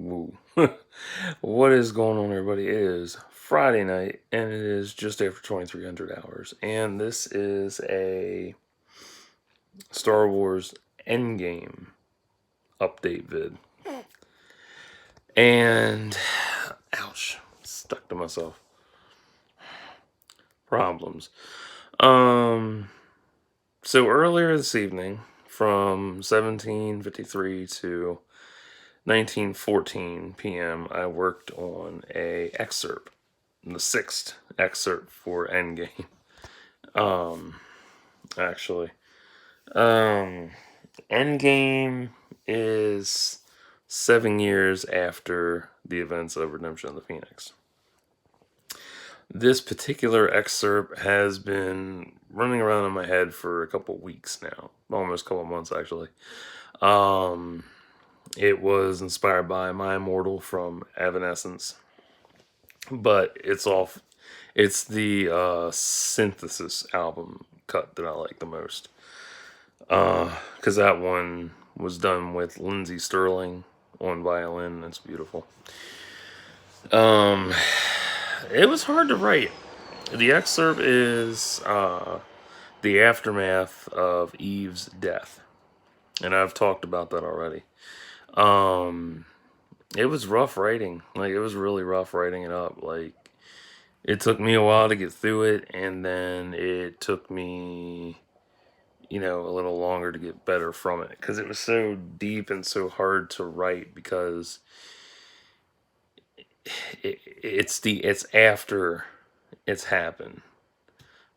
Woo. What is going on, everybody? It is Friday night, and it is just after 2300 hours, and this is a Star Wars Endgame update vid. And, ouch, stuck to myself. Problems. So earlier this evening, from 1753 to 1914 p.m., I worked on a excerpt, the sixth excerpt for Endgame. Actually, Endgame is 7 years after the events of Redemption of the Phoenix. This particular excerpt has been running around in my head for a couple weeks now, almost a couple months actually. It was inspired by My Immortal from Evanescence, but it's the synthesis album cut that I like the most, because that one was done with Lindsey Sterling on violin. It's beautiful. It was hard to write. The excerpt is the aftermath of Eve's death, and I've talked about that already. It was rough writing. Like, it was really rough writing it up. Like, it took me a while to get through it, and then it took me, a little longer to get better from it, because it was so deep and so hard to write, because it's after it's happened.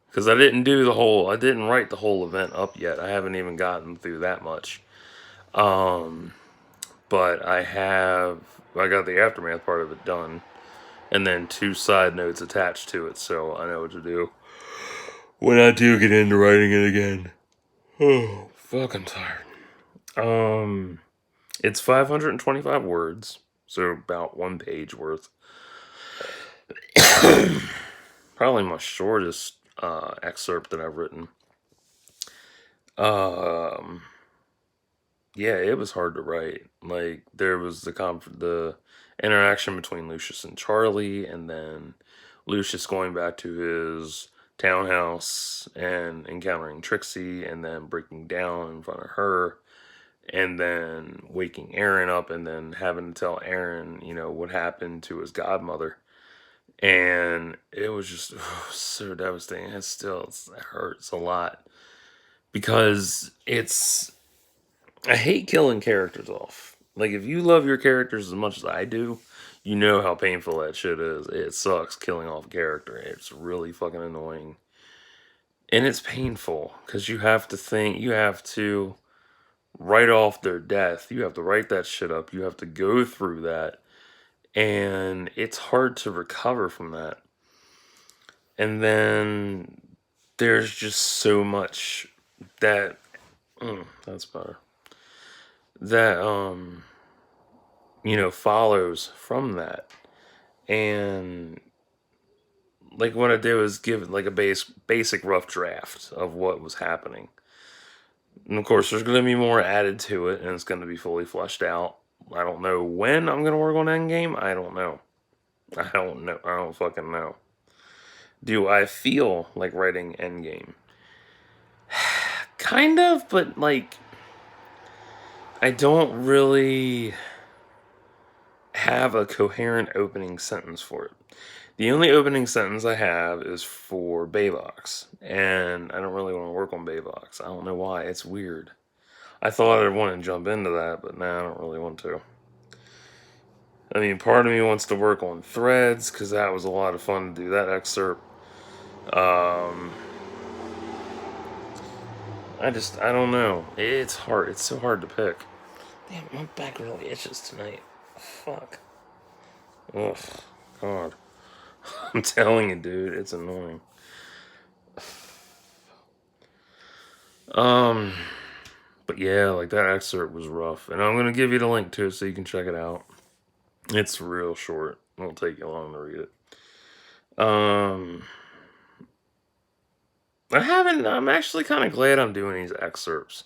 Because I didn't write the whole event up yet. I haven't even gotten through that much. But I got the aftermath part of it done, and then 2 side notes attached to it, so I know what to do when I do get into writing it again. Oh, fuck, I'm tired. It's 525 words, so about 1 page worth. Probably my shortest excerpt that I've written. Yeah, it was hard to write. Like, there was the interaction between Lucius and Charlie, and then Lucius going back to his townhouse and encountering Trixie, and then breaking down in front of her, and then waking Aaron up, and then having to tell Aaron, what happened to his godmother. And it was just so devastating. It hurts a lot, because I hate killing characters off. Like, if you love your characters as much as I do, you know how painful that shit is. It sucks killing off a character. It's really fucking annoying. And it's painful, because you have to write off their death. You have to write that shit up. You have to go through that. And it's hard to recover from that. And then there's just so much that... that's better. That, follows from that. And, like, what I did was give, like, a basic rough draft of what was happening. And, of course, there's going to be more added to it, and it's going to be fully fleshed out. I don't know when I'm going to work on Endgame. I don't know. I don't fucking know. Do I feel like writing Endgame? Kind of, but, like, I don't really have a coherent opening sentence for it. The only opening sentence I have is for Baybox, and I don't really want to work on Baybox. I don't know why. It's weird. I thought I'd want to jump into that, but now I don't really want to. I mean, part of me wants to work on Threads, because that was a lot of fun to do that excerpt. I don't know. It's hard. It's so hard to pick. Damn, my back really itches tonight. Fuck. Ugh. God. I'm telling you, dude, it's annoying. But yeah, like, that excerpt was rough, and I'm gonna give you the link to it so you can check it out. It's real short. It'll take you long to read it. I'm actually kind of glad I'm doing these excerpts,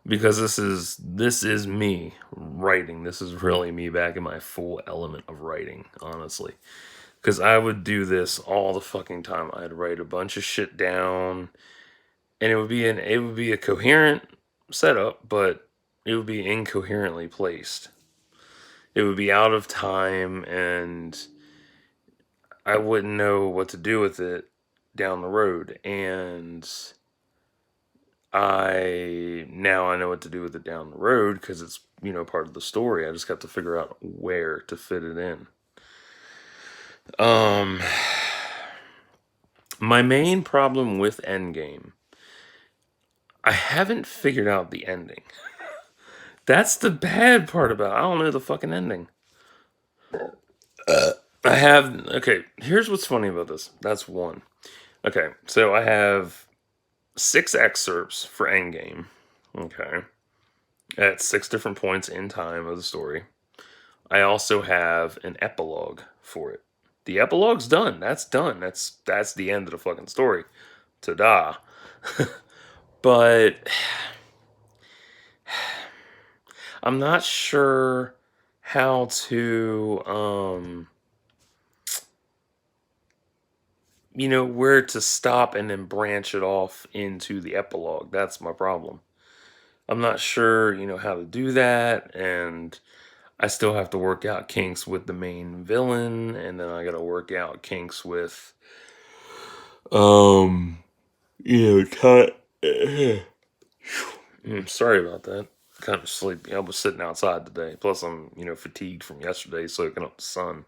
because this is me writing. This is really me back in my full element of writing, honestly. Because I would do this all the fucking time. I'd write a bunch of shit down, and it would be a coherent setup, but it would be incoherently placed. It would be out of time, and I wouldn't know what to do with it down the road. And I know what to do with it down the road because it's part of the story. I just got to figure out where to fit it in. Um, my main problem with Endgame, I haven't figured out the ending. That's the bad part about it. I don't know the fucking ending. I have okay. Here's what's funny about this. That's one. Okay, so I have 6 excerpts for Endgame. Okay, at 6 different points in time of the story. I also have an epilogue for it. The epilogue's done. That's done. That's the end of the fucking story. Ta-da. But I'm not sure how to where to stop and then branch it off into the epilogue. That's my problem. I'm not sure, how to do that, and I still have to work out kinks with the main villain, and then I got to work out kinks with um cut. Sorry about that. Kind of sleepy. I was sitting outside today. Plus, I'm fatigued from yesterday soaking up the sun.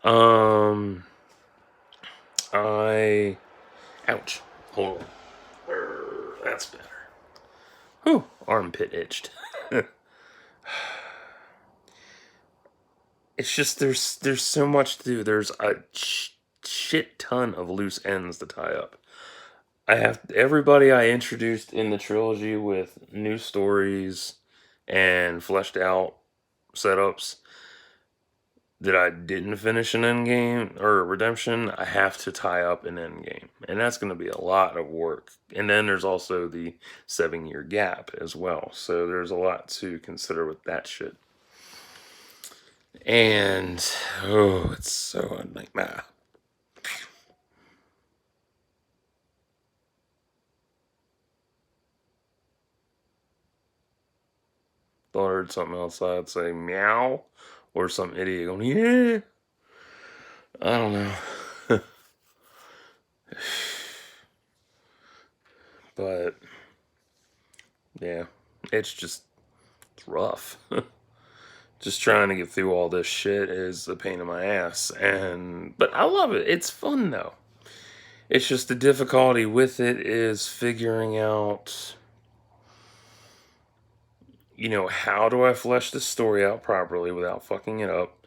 Um, I ouch. Hold on. That's better. Whew. Armpit itched. It's just there's so much to do. There's a shit ton of loose ends to tie up. I have everybody I introduced in the trilogy with new stories and fleshed out setups that I didn't finish an Endgame or Redemption. I have to tie up an Endgame, and that's going to be a lot of work. And then there's also the 7-year gap as well, so there's a lot to consider with that shit. And oh, it's so a nightmare. Thought I heard something outside say meow, or some idiot going yeah. I don't know. But yeah, it's rough. Just trying to get through all this shit is a pain in my ass, but I love it. It's fun though. It's just the difficulty with it is figuring out, how do I flesh this story out properly without fucking it up?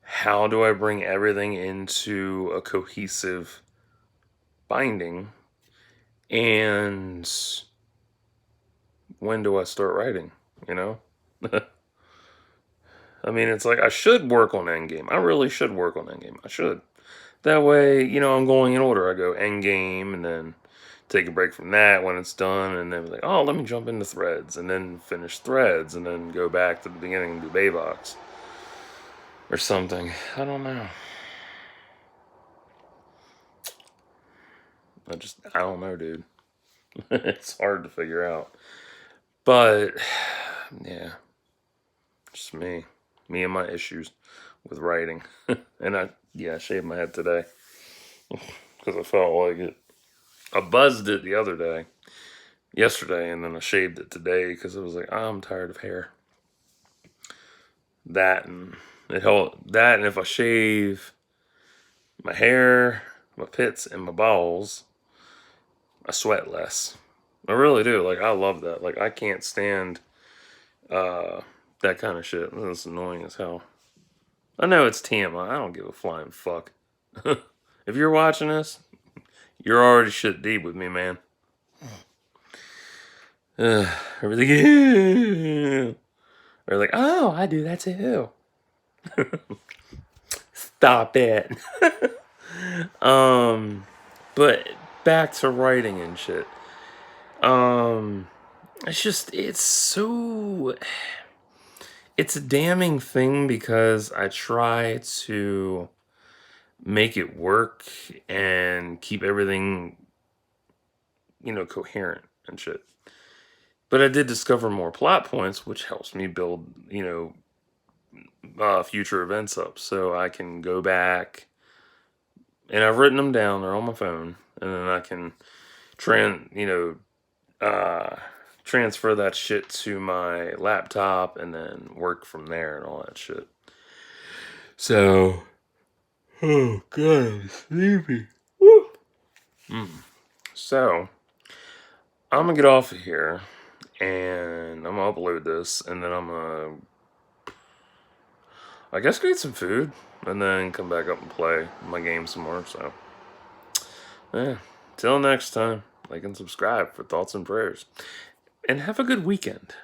How do I bring everything into a cohesive binding? And when do I start writing? You know? I mean, it's like I should work on Endgame. I really should work on Endgame. I should. That way, I'm going in order. I go Endgame and then take a break from that when it's done, and then like, oh, let me jump into Threads, and then finish Threads, and then go back to the beginning and do Baybox or something. I don't know. I don't know, dude. It's hard to figure out. But yeah, just me and my issues with writing. And I shaved my head today because I felt like it. I buzzed it the other day, yesterday, and then I shaved it today because it was like, I'm tired of hair. That and that, and if I shave my hair, my pits, and my balls, I sweat less. I really do. Like, I love that. Like, I can't stand that kind of shit. That's annoying as hell. I know it's TMI. I don't give a flying fuck. If you're watching this, you're already shit deep with me, man. Everything. They're like, oh, I do that too. Stop it. But back to writing and shit. Um, it's so, it's a damning thing because I try to make it work and keep everything, coherent and shit. But I did discover more plot points, which helps me build, future events up, so I can go back and I've written them down. They're on my phone, and then I can tran, you know, transfer that shit to my laptop and then work from there and all that shit. So, oh god, I'm sleepy. Woo. So, I'm gonna get off of here and I'm gonna upload this, and then I'm gonna, I guess, go get some food and then come back up and play my game some more. So, yeah, till next time, like and subscribe for thoughts and prayers, and have a good weekend.